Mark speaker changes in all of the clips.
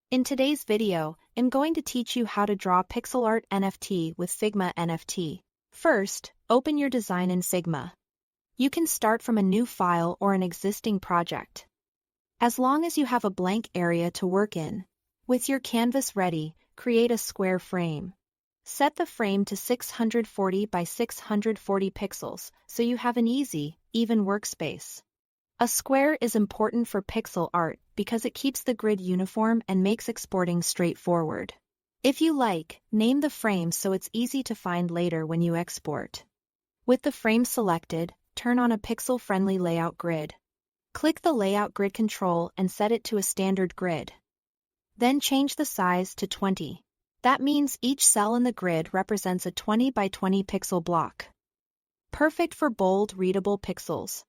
Speaker 1: In today's video, I'm going to teach you how to draw pixel art NFT with Figma Nft. First, open your design in Figma. You can start from a new file or an existing project. As long as you have a blank area to work in, with your canvas ready, create a square frame. Set the frame to 640 by 640 pixels so you have an easy, even workspace. A square is important for pixel art because it keeps the grid uniform and makes exporting straightforward. If you like, name the frame so it's easy to find later when you export. With the frame selected, turn on a pixel-friendly layout grid. Click the layout grid control and set it to a standard grid. Then change the size to 20. That means each cell in the grid represents a 20 by 20 pixel block. Perfect for bold, readable pixels.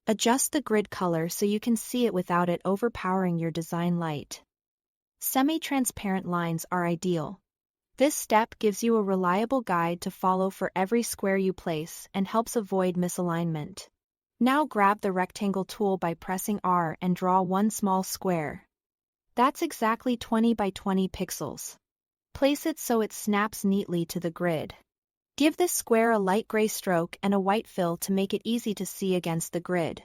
Speaker 1: Adjust the grid color so you can see it without it overpowering your design light. Semi-transparent lines are ideal. This step gives you a reliable guide to follow for every square you place and helps avoid misalignment. Now grab the rectangle tool by pressing R and draw one small square. That's exactly 20 by 20 pixels. Place it so it snaps neatly to the grid. Give this square a light gray stroke and a white fill to make it easy to see against the grid.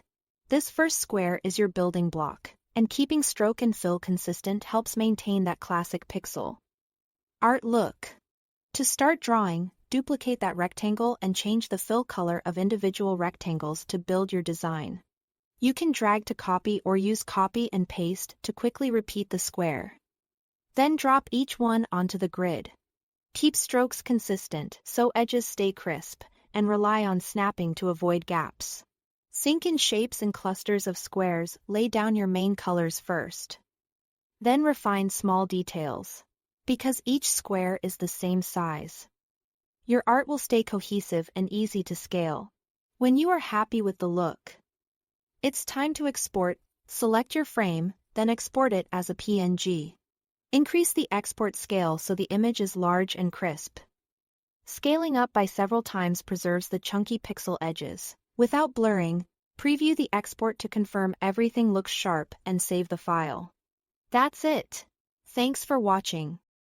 Speaker 1: This first square is your building block, and keeping stroke and fill consistent helps maintain that classic pixel art look. To start drawing, duplicate that rectangle and change the fill color of individual rectangles to build your design. You can drag to copy or use copy and paste to quickly repeat the square. Then drop each one onto the grid. Keep strokes consistent so edges stay crisp, and rely on snapping to avoid gaps. Sink in shapes and clusters of squares, lay down your main colors first. Then refine small details. Because each square is the same size, your art will stay cohesive and easy to scale. When you are happy with the look, it's time to export. Select your frame, then export it as a PNG. Increase the export scale so the image is large and crisp. Scaling up by several times preserves the chunky pixel edges. Without blurring, preview the export to confirm everything looks sharp and save the file. That's it. Thanks for watching.